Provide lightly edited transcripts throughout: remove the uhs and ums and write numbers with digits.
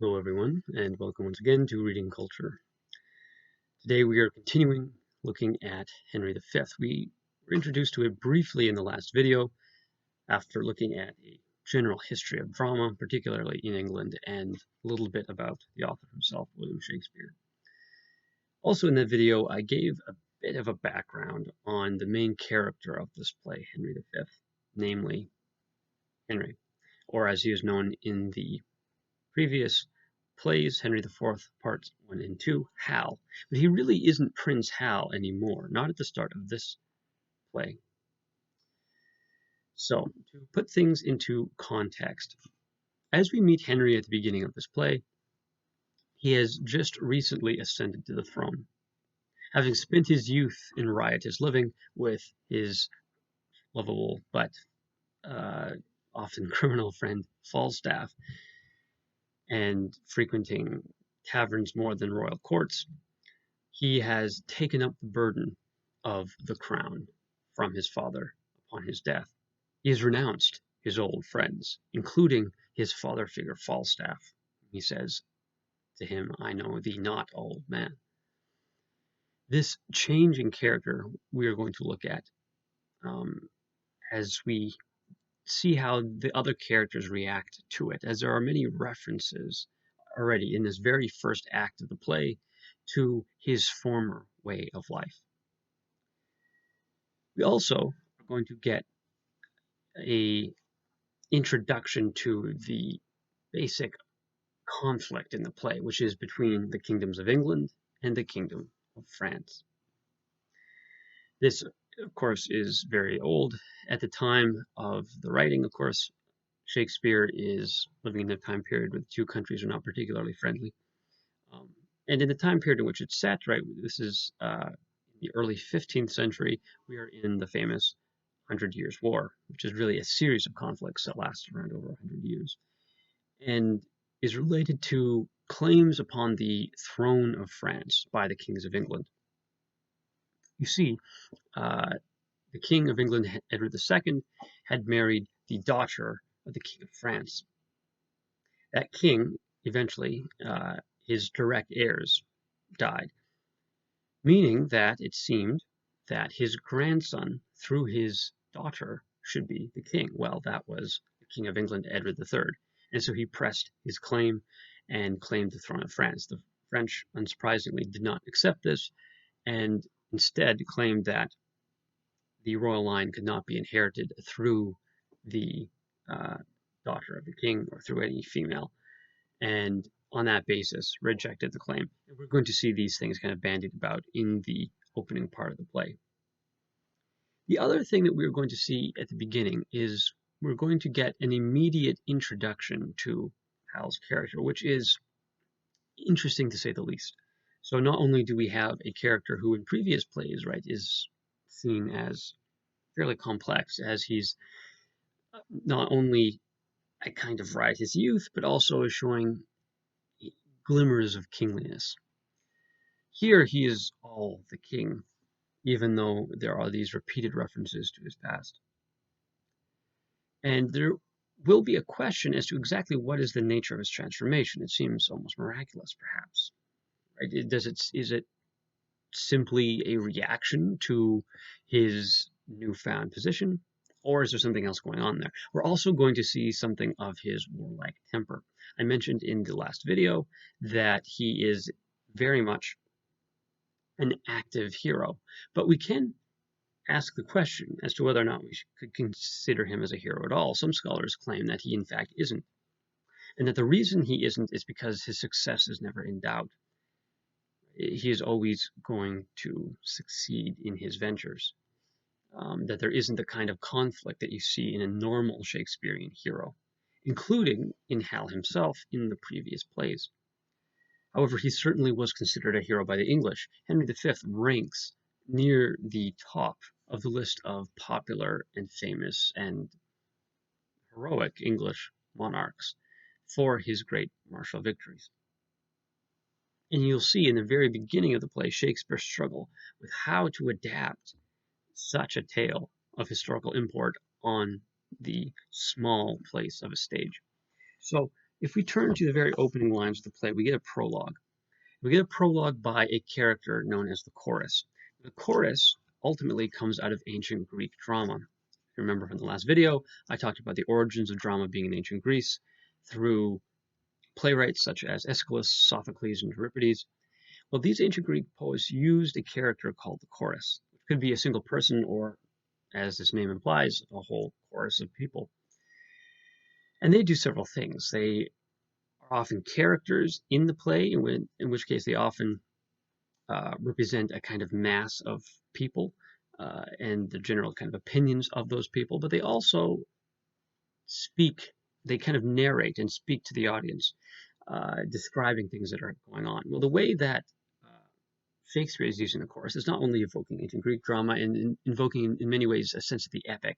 Hello everyone, and welcome once again to Reading Culture. Today we are continuing looking at Henry V. We were introduced to it briefly in the last video after looking at a general history of drama, particularly in England, and a little bit about the author himself, William Shakespeare. Also in that video, I gave a bit of a background on the main character of this play, Henry V, namely Henry, or as he is known in the previous plays, Henry IV, Parts 1 and 2, Hal. But he really isn't Prince Hal anymore, not at the start of this play. So, to put things into context, as we meet Henry at the beginning of this play, he has just recently ascended to the throne. Having spent his youth in riotous living with his lovable but often criminal friend Falstaff, and frequenting taverns more than royal courts, he has taken up the burden of the crown from his father upon his death. He has renounced his old friends, including his father figure Falstaff. He says to him, "I know thee not, old man." This change in character we are going to look at as we see how the other characters react to it, as there are many references already in this very first act of the play to his former way of life. We also are going to get an introduction to the basic conflict in the play, which is between the kingdoms of England and the kingdom of France. This, of course, is very old. At the time of the writing, of course, Shakespeare is living in a time period where the two countries are not particularly friendly. And in the time period in which it's set, right, this is the early 15th century, we are in the famous 100 Years' War, which is really a series of conflicts that lasts around over 100 years, and is related to claims upon the throne of France by the kings of England. You see, the King of England, Edward II, had married the daughter of the King of France. That king, eventually, his direct heirs died, meaning that it seemed that his grandson, through his daughter, should be the king. Well, that was the King of England, Edward III. And so he pressed his claim and claimed the throne of France. The French, unsurprisingly, did not accept this and instead claimed that the royal line could not be inherited through the daughter of the king or through any female, and on that basis rejected the claim. And we're going to see these things kind of bandied about in the opening part of the play. The other thing that we're going to see at the beginning is we're going to get an immediate introduction to Hal's character, which is interesting to say the least. So not only do we have a character who in previous plays, right, is seen as fairly complex, as he's not only a kind of riotous youth, but also is showing glimmers of kingliness. Here he is all the king, even though there are these repeated references to his past. And there will be a question as to exactly what is the nature of his transformation. It seems almost miraculous, perhaps. Right? Is it simply a reaction to his newfound position, or is there something else going on there? We're also going to see something of his warlike temper. I mentioned in the last video that he is very much an active hero, but we can ask the question as to whether or not we could consider him as a hero at all. Some scholars claim that he in fact isn't, and that the reason he isn't is because his success is never in doubt. He is always going to succeed in his ventures. That there isn't the kind of conflict that you see in a normal Shakespearean hero, including in Hal himself in the previous plays. However, he certainly was considered a hero by the English. Henry V ranks near the top of the list of popular and famous and heroic English monarchs for his great martial victories. And you'll see in the very beginning of the play Shakespeare's struggle with how to adapt such a tale of historical import on the small place of a stage. So If we turn to the very opening lines of the play, we get a prologue. We get a prologue by a character known as the chorus. The chorus ultimately comes out of ancient Greek drama. If you remember from the last video, I talked about the origins of drama being in ancient Greece through playwrights such as Aeschylus, Sophocles, and Euripides. Well, these ancient Greek poets used a character called the chorus, which could be a single person or, as this name implies, a whole chorus of people. And they do several things. They are often characters in the play, in which case they often represent a kind of mass of people and the general kind of opinions of those people, but they also speak, they kind of narrate and speak to the audience, describing things that are going on. Well, the way that Shakespeare is using the chorus is not only evoking ancient Greek drama and invoking, in many ways, a sense of the epic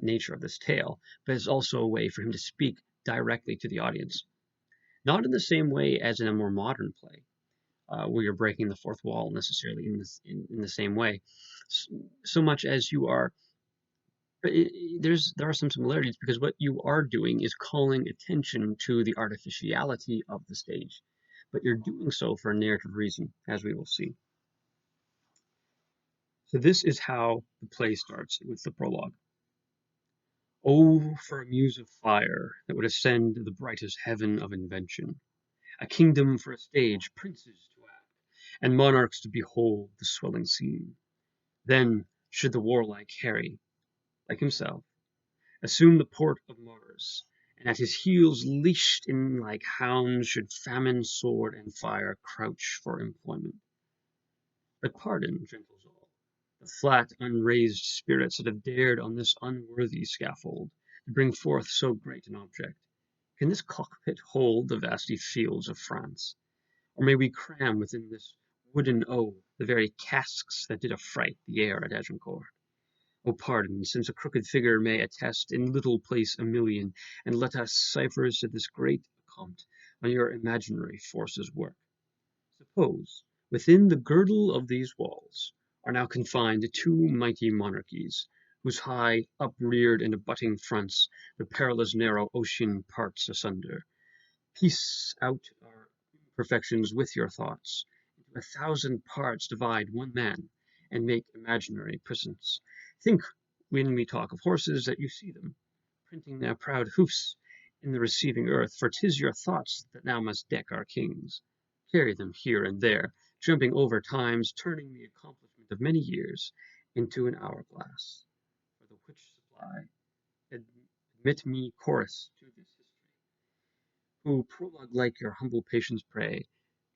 nature of this tale, but it's also a way for him to speak directly to the audience. Not in the same way as in a more modern play, where you're breaking the fourth wall necessarily in the same way, so much as you are. There are some similarities because what you are doing is calling attention to the artificiality of the stage, but you're doing so for a narrative reason, as we will see. So this is how the play starts with the prologue. Oh, for a muse of fire that would ascend the brightest heaven of invention, a kingdom for a stage, princes to act, and monarchs to behold the swelling scene. Then should the warlike Harry, like himself, assume the port of Mars, and at his heels leashed in like hounds should famine, sword, and fire crouch for employment. But pardon, gentles all, the flat, unraised spirits that have dared on this unworthy scaffold to bring forth so great an object. Can this cockpit hold the vasty fields of France? Or may we cram within this wooden O the very casques that did affright the air at Agincourt? O pardon, since a crooked figure may attest in little place a million, and let us ciphers to this great account on your imaginary forces work. Suppose, within the girdle of these walls, are now confined two mighty monarchies, whose high, upreared, and abutting fronts the perilous narrow ocean parts asunder. Piece out our imperfections with your thoughts, into 1,000 parts divide one man, and make imaginary prisons. Think, when we talk of horses, that you see them, printing their proud hoofs in the receiving earth, for 'tis your thoughts that now must deck our kings. Carry them here and there, jumping over times, turning the accomplishment of many years into an hourglass. For the which supply, admit me chorus to this history, who prologue like your humble patience pray,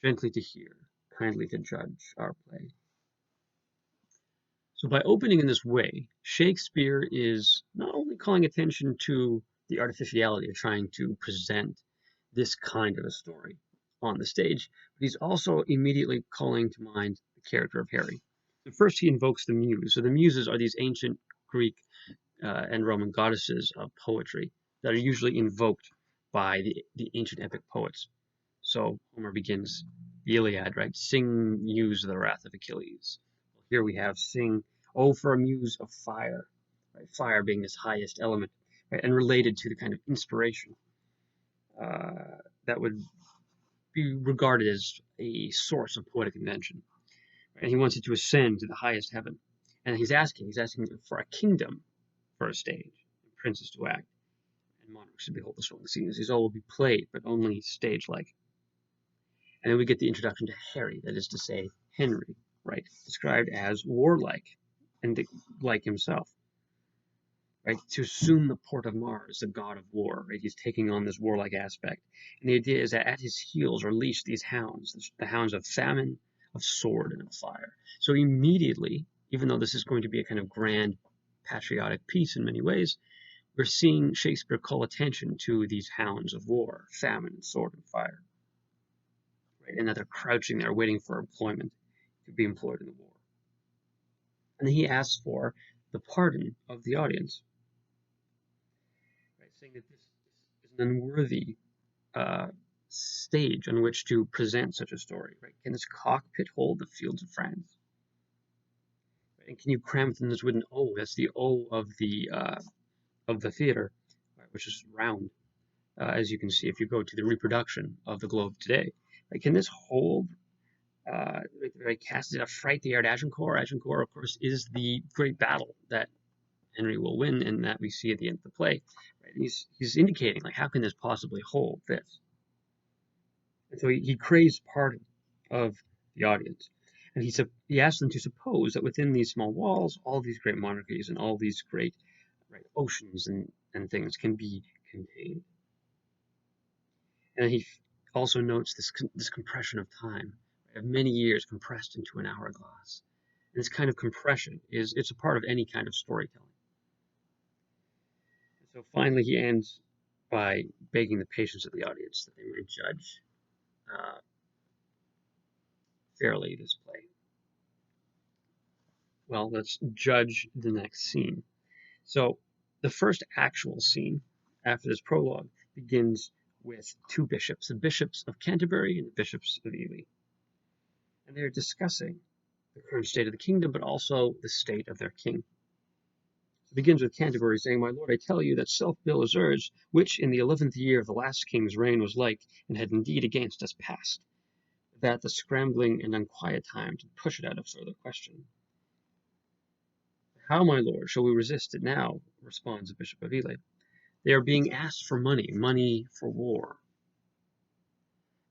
gently to hear, kindly to judge our play. So by opening in this way, Shakespeare is not only calling attention to the artificiality of trying to present this kind of a story on the stage, but he's also immediately calling to mind the character of Harry. So first he invokes the Muse. So the Muses are these ancient Greek and Roman goddesses of poetry that are usually invoked by the ancient epic poets. So Homer begins the Iliad, right? Sing, muse the wrath of Achilles. Here we have sing, oh, for a muse of fire, right? Fire being this highest element, right? And related to the kind of inspiration that would be regarded as a source of poetic invention. Right? And he wants it to ascend to the highest heaven. And he's asking for a kingdom for a stage, and princes to act, and monarchs to behold the swelling scenes. These all will be played, but only stage-like. And then we get the introduction to Harry, that is to say, Henry, right? Described as warlike and like himself, right? To assume the port of Mars, the god of war, right? He's taking on this warlike aspect. And the idea is that at his heels are leashed these hounds, the hounds of famine, of sword, and of fire. So immediately, even though this is going to be a kind of grand patriotic piece in many ways, we're seeing Shakespeare call attention to these hounds of war, famine, sword, and fire. Right? And that they're crouching there waiting for employment to be employed in the war. And then he asks for the pardon of the audience, right? Saying that this is an unworthy stage on which to present such a story. Right? Can this cockpit hold the fields of France? Right? And can you cram within this wooden O? That's the O of the theater, right? Which is round. as you can see if you go to the reproduction of the globe today. Right? Can this hold? Cast it affright the air at Agincourt. Agincourt, of course, is the great battle that Henry will win, and that we see at the end of the play. Right? He's indicating, like, how can this possibly hold this? And so he craves pardon of the audience. And he asks them to suppose that within these small walls, all these great monarchies and all these great oceans and things can be contained. And he also notes this compression of time, of many years compressed into an hourglass. And this kind of compression it's a part of any kind of storytelling. So finally, he ends by begging the patience of the audience that they may judge fairly this play. Well, let's judge the next scene. So the first actual scene after this prologue begins with two bishops, the bishops of Canterbury and the bishops of Ely. And they're discussing the current state of the kingdom, but also the state of their king. It begins with Canterbury saying, "My lord, I tell you that self-bill is urged, which in the 11th year of the last king's reign was like, and had indeed against us passed, that the scrambling and unquiet time to push it out of further question. How, my lord, shall we resist it now?" responds the Bishop of Ely. "They are being asked for money for war."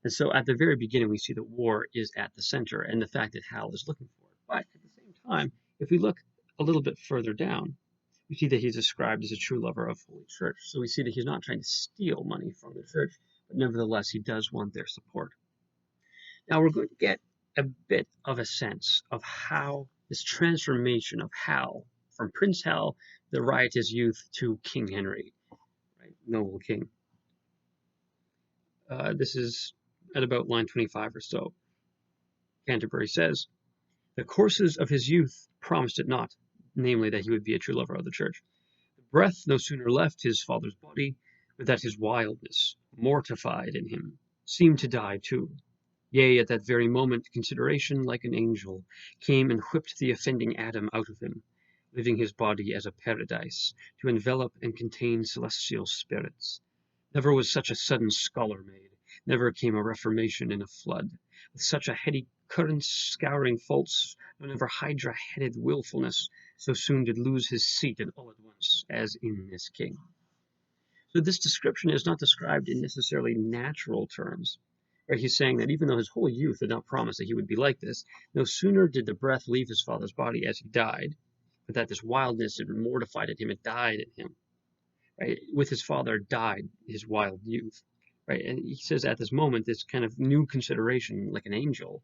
And so at the very beginning, we see that war is at the center and the fact that Hal is looking for it. But at the same time, if we look a little bit further down, we see that he's described as a true lover of Holy Church. So we see that he's not trying to steal money from the church, but nevertheless, he does want their support. Now we're going to get a bit of a sense of how this transformation of Hal, from Prince Hal, the riotous youth, to King Henry, right, noble king. This is at about line 25 or so. Canterbury says, "The courses of his youth promised it not, namely that he would be a true lover of the church. The breath no sooner left his father's body, but that his wildness, mortified in him, seemed to die too. Yea, at that very moment, consideration, like an angel, came and whipped the offending Adam out of him, leaving his body as a paradise, to envelop and contain celestial spirits. Never was such a sudden scholar made, never came a reformation in a flood, with such a heady current scouring faults, nor never hydra-headed wilfulness so soon did lose his seat and all at once, as in this king." So this description is not described in necessarily natural terms. Right? He's saying that even though his whole youth did not promise that he would be like this, no sooner did the breath leave his father's body as he died, but that this wildness had mortified in him, it died in him. Right? With his father died his wild youth. Right? And he says at this moment, this kind of new consideration, like an angel,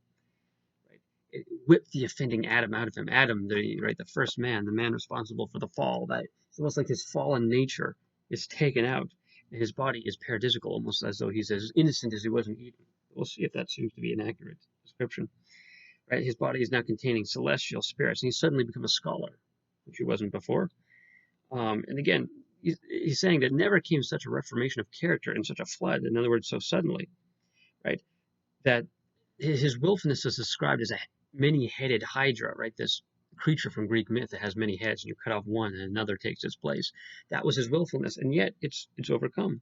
right? It whipped the offending Adam out of him. Adam, the first man, the man responsible for the fall. That it's almost like his fallen nature is taken out. And his body is paradisical, almost as though he's as innocent as he was in Eden. We'll see if that seems to be an accurate description. Right? His body is now containing celestial spirits, and he's suddenly become a scholar, which he wasn't before. And again, he's saying that never came such a reformation of character in such a flood. In other words, so suddenly, right? That his willfulness is described as a many-headed hydra, right? This creature from Greek myth that has many heads, and you cut off one and another takes its place. That was his willfulness, and yet it's overcome.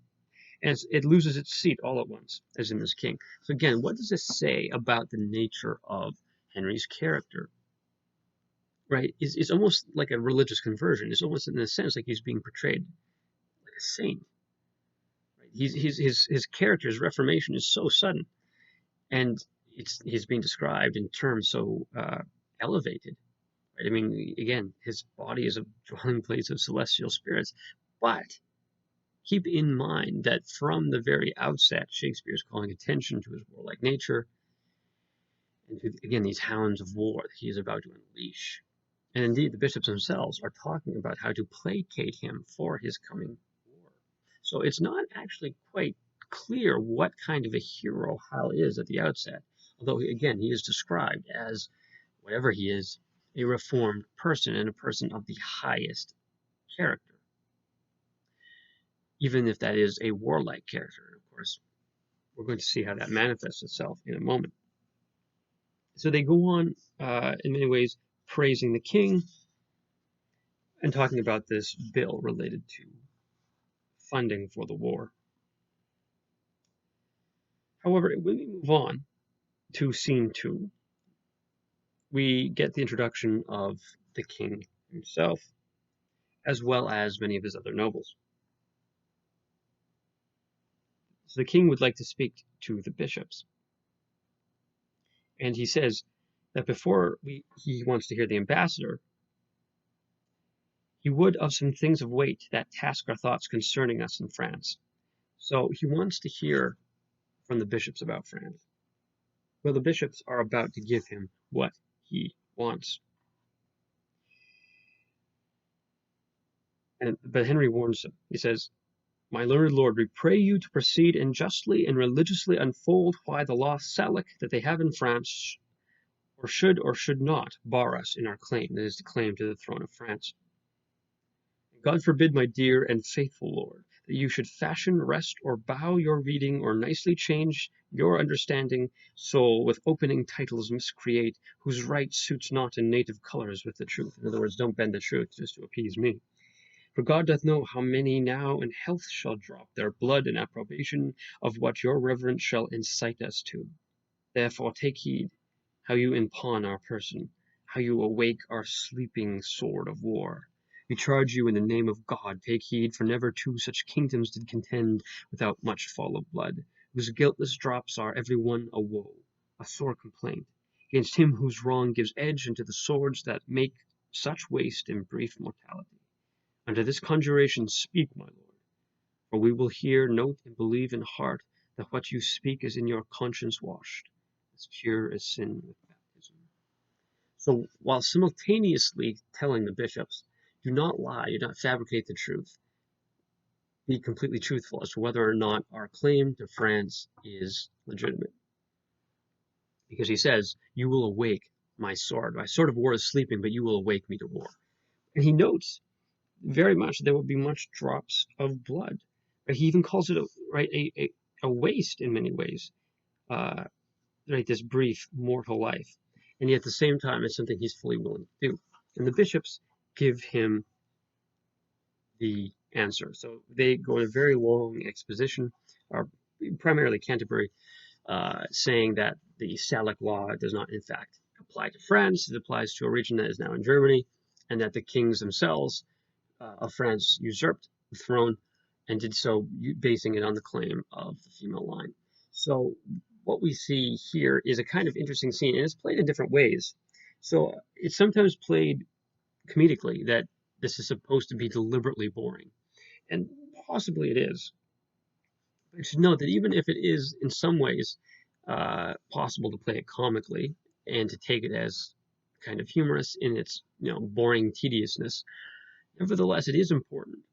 And it loses its seat all at once, as in this king. So again, what does this say about the nature of Henry's character? Right? It's almost like a religious conversion. It's almost in a sense like he's being portrayed like a saint. Right? His character's reformation is so sudden, and he's being described in terms so elevated. Right? I mean, again, his body is a dwelling place of celestial spirits, but keep in mind that from the very outset, Shakespeare is calling attention to his warlike nature and to, again, these hounds of war that he is about to unleash. And indeed, the bishops themselves are talking about how to placate him for his coming war. So it's not actually quite clear what kind of a hero Hal is at the outset, although, again, he is described as, whatever he is, a reformed person and a person of the highest character, even if that is a warlike character. Of course, we're going to see how that manifests itself in a moment. So they go on, in many ways, praising the king and talking about this bill related to funding for the war. However, when we move on to scene 2, we get the introduction of the king himself, as well as many of his other nobles. So the king would like to speak to the bishops, and he says that before he wants to hear the ambassador, he would of some things of weight that task our thoughts concerning us in France. So he wants to hear from the bishops about France. Well, the bishops are about to give him what he wants. But Henry warns him. He says, "My learned lord, we pray you to proceed and justly and religiously unfold why the law Salic that they have in France or should not bar us in our claim, that is, the claim to the throne of France. God forbid, my dear and faithful lord, that you should fashion, rest, or bow your reading, or nicely change your understanding soul with opening titles miscreate, whose right suits not in native colours with the truth." In other words, don't bend the truth just to appease me. "For God doth know how many now in health shall drop their blood in approbation of what your reverence shall incite us to. Therefore take heed how you impawn our person, how you awake our sleeping sword of war. We charge you in the name of God, take heed, for never two such kingdoms did contend without much fall of blood, whose guiltless drops are every one a woe, a sore complaint, against him whose wrong gives edge unto the swords that make such waste in brief mortality. Unto this conjuration speak, my lord, for we will hear, note, and believe in heart that what you speak is in your conscience washed, as pure as sin with baptism." So while simultaneously telling the bishops, do not lie, do not fabricate the truth, be completely truthful as to whether or not our claim to France is legitimate. Because he says, you will awake my sword. My sword of war is sleeping, but you will awake me to war. And he notes very much there will be much drops of blood. Right? He even calls it a waste in many ways. Right, this brief mortal life, and yet at the same time it's something he's fully willing to do. And the bishops give him the answer. So they go in a very long exposition, primarily Canterbury, saying that the Salic law does not in fact apply to France, it applies to a region that is now in Germany, and that the kings themselves of France usurped the throne and did so basing it on the claim of the female line. So what we see here is a kind of interesting scene, and it's played in different ways. So it's sometimes played comedically, that this is supposed to be deliberately boring, and possibly it is. But you should note that even if it is in some ways possible to play it comically and to take it as kind of humorous in its boring tediousness, nevertheless it is important,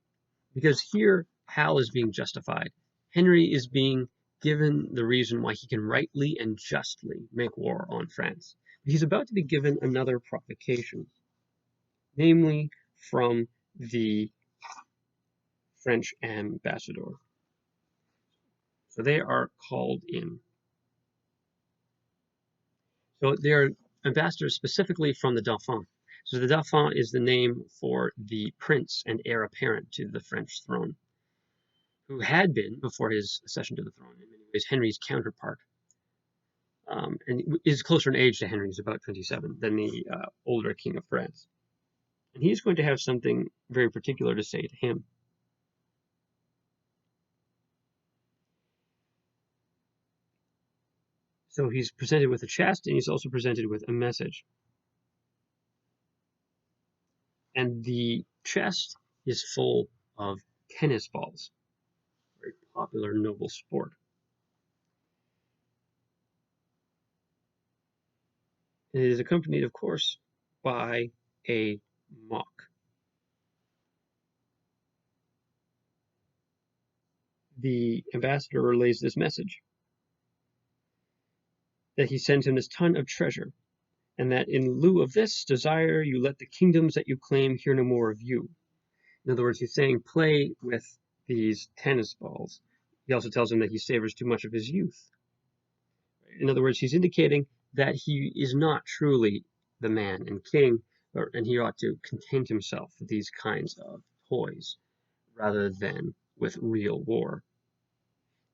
because here Hal is being justified. Henry is being given the reason why he can rightly and justly make war on France. But he's about to be given another provocation, namely from the French ambassador. So they are called in. So they are ambassadors specifically from the Dauphin. So the Dauphin is the name for the prince and heir apparent to the French throne, who had been, before his accession to the throne, in many ways Henry's counterpart, and is closer in age to Henry. He's about 27 than the older king of France. And he's going to have something very particular to say to him. So he's presented with a chest, and he's also presented with a message. And the chest is full of tennis balls, very popular noble sport. And it is accompanied, of course, by a mock. The ambassador relays this message, that he sends him this ton of treasure, and that in lieu of this desire, you let the kingdoms that you claim hear no more of you. In other words, he's saying play with these tennis balls. He also tells him that he savors too much of his youth. In other words, he's indicating that he is not truly the man and king, and he ought to content himself with these kinds of toys rather than with real war.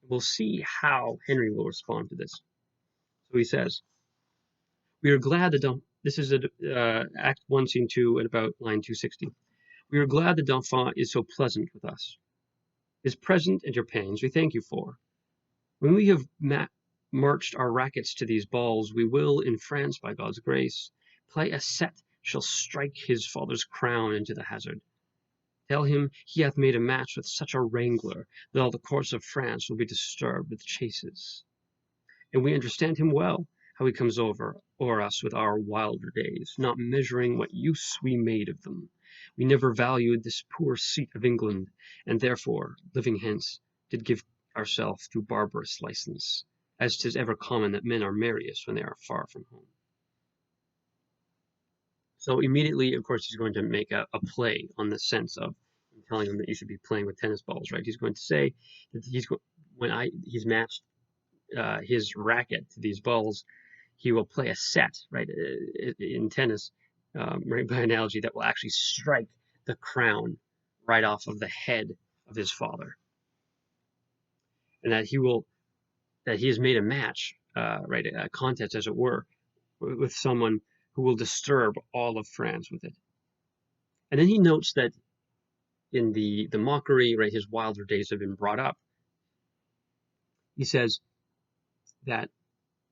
We'll see how Henry will respond to this. So he says, "We are glad that this is Act 1, Scene 2, at about line 260. We are glad the Dauphin is so pleasant with us. His present and your pains we thank you for. When we have marched our rackets to these balls, we will, in France, by God's grace, play a set shall strike his father's crown into the hazard. Tell him he hath made a match with such a wrangler that all the courts of France will be disturbed with chases. And we understand him well, how he comes o'er us with our wilder days, not measuring what use we made of them. We never valued this poor seat of England, and therefore, living hence, did give ourselves to barbarous license, as 'tis ever common that men are merriest when they are far from home." So immediately, of course, he's going to make a play on the sense of telling him that you should be playing with tennis balls, right? He's going to say that he's matched his racket to these balls, he will play a set, right, in tennis, right, by analogy, that will actually strike the crown right off of the head of his father, and that he has made a match, right, a contest, as it were, with someone who will disturb all of France with it. And then he notes that in the mockery, right, his wilder days have been brought up. He says that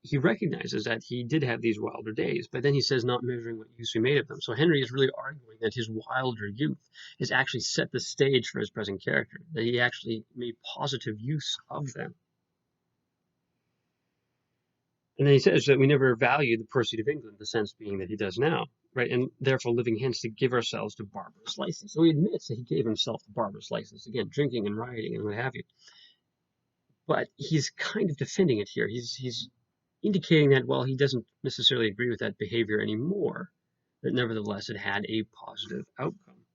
he recognizes that he did have these wilder days, but then he says, not measuring what use we made of them. So Henry is really arguing that his wilder youth has actually set the stage for his present character, that he actually made positive use of them. And then he says that we never valued the pursuit of England, the sense being that he does now, right? And therefore living hence to give ourselves to barbarous license. So he admits that he gave himself to barbarous license, again, drinking and rioting and what have you. But he's kind of defending it here. He's indicating that, well, he doesn't necessarily agree with that behavior anymore, that nevertheless it had a positive outcome.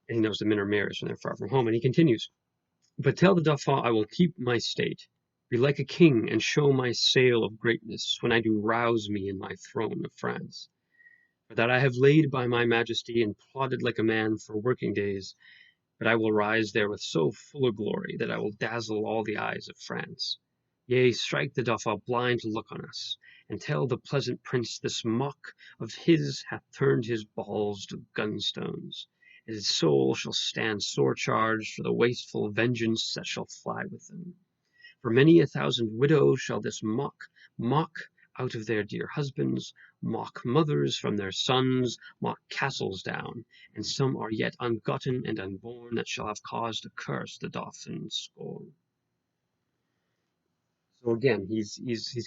And he knows the men are merriest when they're far from home. And he continues, "But tell the Dauphin I will keep my state, be like a king, and show my sail of greatness when I do rouse me in my throne of France. For that I have laid by my majesty and plodded like a man for working days, but I will rise there with so full a glory that I will dazzle all the eyes of France. Yea, strike the Dauphin blind to look on us, and tell the pleasant prince this mock of his hath turned his balls to gunstones, and his soul shall stand sore charged for the wasteful vengeance that shall fly with them. For many a thousand widows shall this mock out of their dear husbands, mock mothers from their sons, mock castles down, and some are yet ungotten and unborn that shall have cause to curse the Dauphin's scorn." So again, he's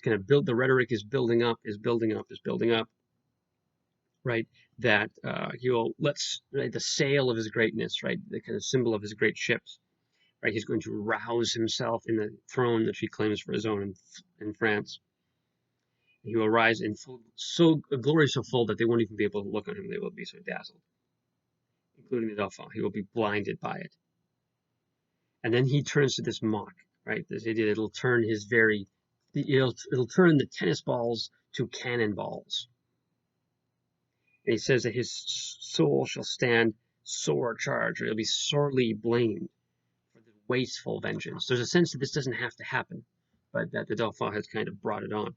going to build, the rhetoric is building up, right? That he will right, the sail of his greatness, right, the kind of symbol of his great ships, right? He's going to rouse himself in the throne that he claims for his own in France. He will rise in a glory so full that they won't even be able to look on him. They will be so dazzled, including the Dauphin. He will be blinded by it. And then he turns to this mock, right? This idea it'll turn it'll turn the tennis balls to cannonballs. And he says that his soul shall stand sore charged, or he'll be sorely blamed for the wasteful vengeance. There's a sense that this doesn't have to happen, but that the Dauphin has kind of brought it on,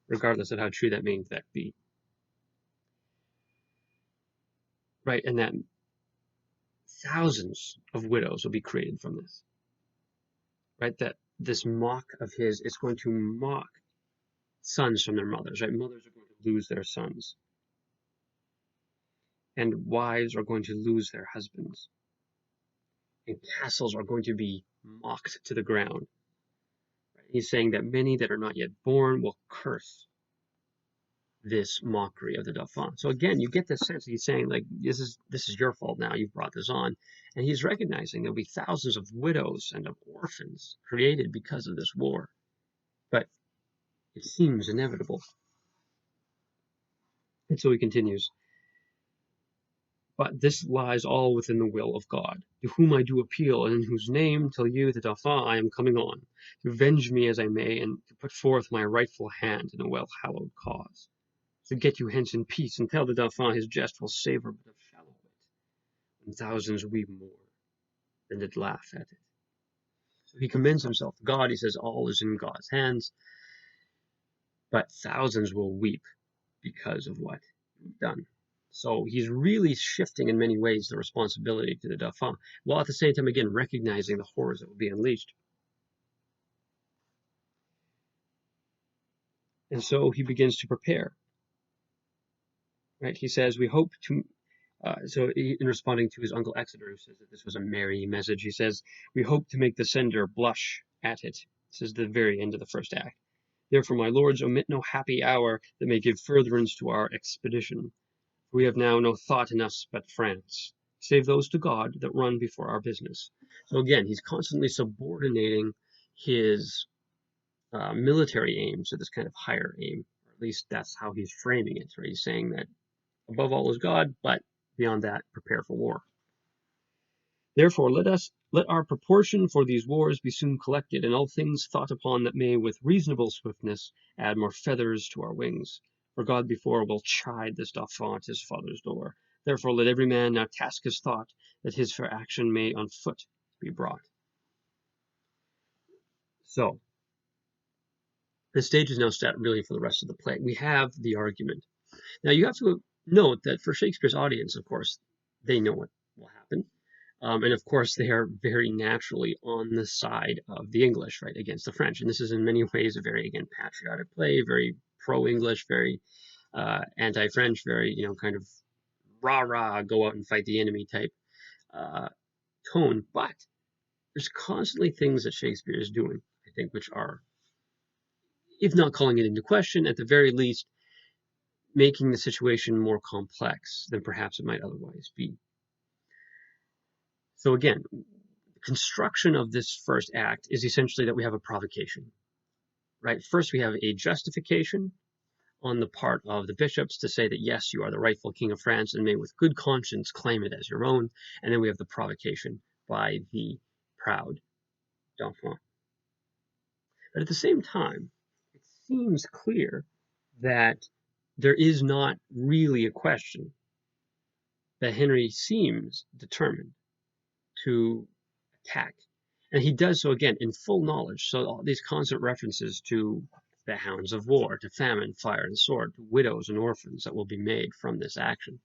regardless of how true that may in fact be. Right, and that thousands of widows will be created from this. Right, that this mock of his is going to mock sons from their mothers, right? Mothers are going to lose their sons. And wives are going to lose their husbands. And castles are going to be mocked to the ground. Right? He's saying that many that are not yet born will curse this mockery of the Dauphin. So again, you get this sense that he's saying, like, this is your fault now, you've brought this on. And he's recognizing there'll be thousands of widows and of orphans created because of this war. But it seems inevitable. And so he continues, "But this lies all within the will of God, to whom I do appeal, and in whose name, till you, the Dauphin, I am coming on, to avenge me as I may, and to put forth my rightful hand in a well-hallowed cause. So get you hence in peace, and tell the Dauphin his jest will savour but of shallow wit, when thousands weep more. and did laugh at it. So he commends himself to God. He says, all is in God's hands, but thousands will weep because of what you've done. So he's really shifting in many ways the responsibility to the Dauphin, while at the same time, again, recognizing the horrors that will be unleashed. And so he begins to prepare. Right? He says, we hope to, in responding to his uncle Exeter, who says that this was a merry message, he says, we hope to make the sender blush at it. This is the very end of the first act. Therefore, my lords, omit no happy hour that may give furtherance to our expedition. For we have now no thought in us but France, save those to God that run before our business. So again, he's constantly subordinating his military aim to this kind of higher aim. Or at least that's how he's framing it. Right? He's saying that above all is God, but beyond that, prepare for war. Therefore, let our proportion for these wars be soon collected, and all things thought upon that may with reasonable swiftness add more feathers to our wings. For God before will chide this Dauphin at his father's door. Therefore, let every man now task his thought, that his fair action may on foot be brought. So, the stage is now set really for the rest of the play. We have the argument. Now, you have to note that for Shakespeare's audience, of course, they know what will happen. And of course, they are very naturally on the side of the English, right, against the French. And this is in many ways a very, again, patriotic play, very pro-English, very anti-French, very, kind of rah-rah, go out and fight the enemy type tone. But there's constantly things that Shakespeare is doing, I think, which are, if not calling it into question, at the very least, making the situation more complex than perhaps it might otherwise be. So again, the construction of this first act is essentially that we have a provocation, right? First, we have a justification on the part of the bishops to say that, yes, you are the rightful king of France and may with good conscience claim it as your own. And then we have the provocation by the proud Dauphin. But at the same time, it seems clear that there is not really a question, that Henry seems determined to attack. And he does so, again, in full knowledge. So all these constant references to the Hounds of War, to famine, fire, and sword, to widows and orphans that will be made from this action.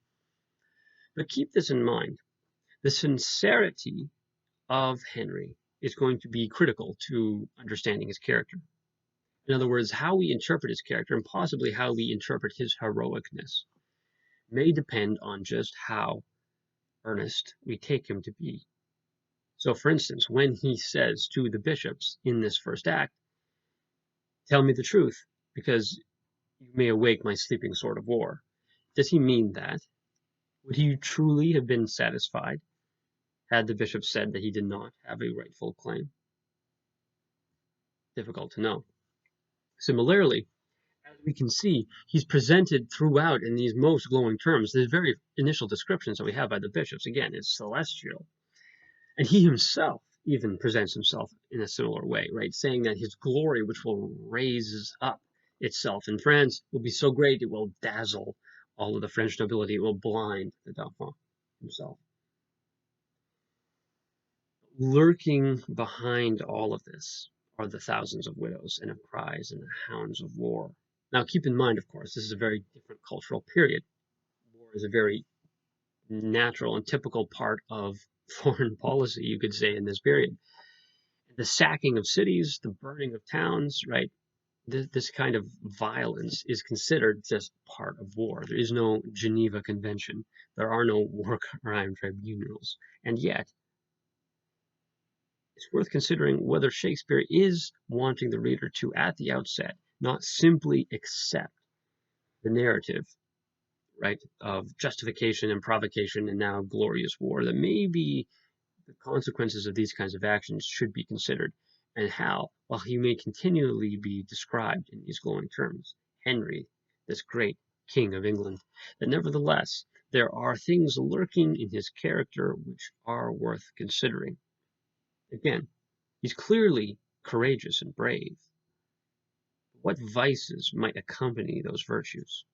But keep this in mind. The sincerity of Henry is going to be critical to understanding his character. In other words, how we interpret his character, and possibly how we interpret his heroicness, may depend on just how earnest we take him to be. So, for instance, when he says to the bishops in this first act, tell me the truth, because you may awake my sleeping sword of war, does he mean that? Would he truly have been satisfied had the bishop said that he did not have a rightful claim? Difficult to know. Similarly, as we can see, he's presented throughout in these most glowing terms. The very initial descriptions that we have by the bishops, again, is celestial. And he himself even presents himself in a similar way, right? Saying that his glory, which will raise up itself in France, will be so great it will dazzle all of the French nobility. It will blind the Dauphin himself. Lurking behind all of this are the thousands of widows and of cries and the hounds of war. Now, keep in mind, of course, this is a very different cultural period. War is a very natural and typical part of foreign policy, you could say, in this period. The sacking of cities, the burning of towns, right? This kind of violence is considered just part of war. There is no Geneva Convention. There are no war crime tribunals. And yet, it's worth considering whether Shakespeare is wanting the reader to, at the outset, not simply accept the narrative, right, of justification and provocation and now glorious war, that maybe the consequences of these kinds of actions should be considered, and how, while he may continually be described in these glowing terms, Henry, this great king of England, that nevertheless there are things lurking in his character which are worth considering. Again, he's clearly courageous and brave. What vices might accompany those virtues?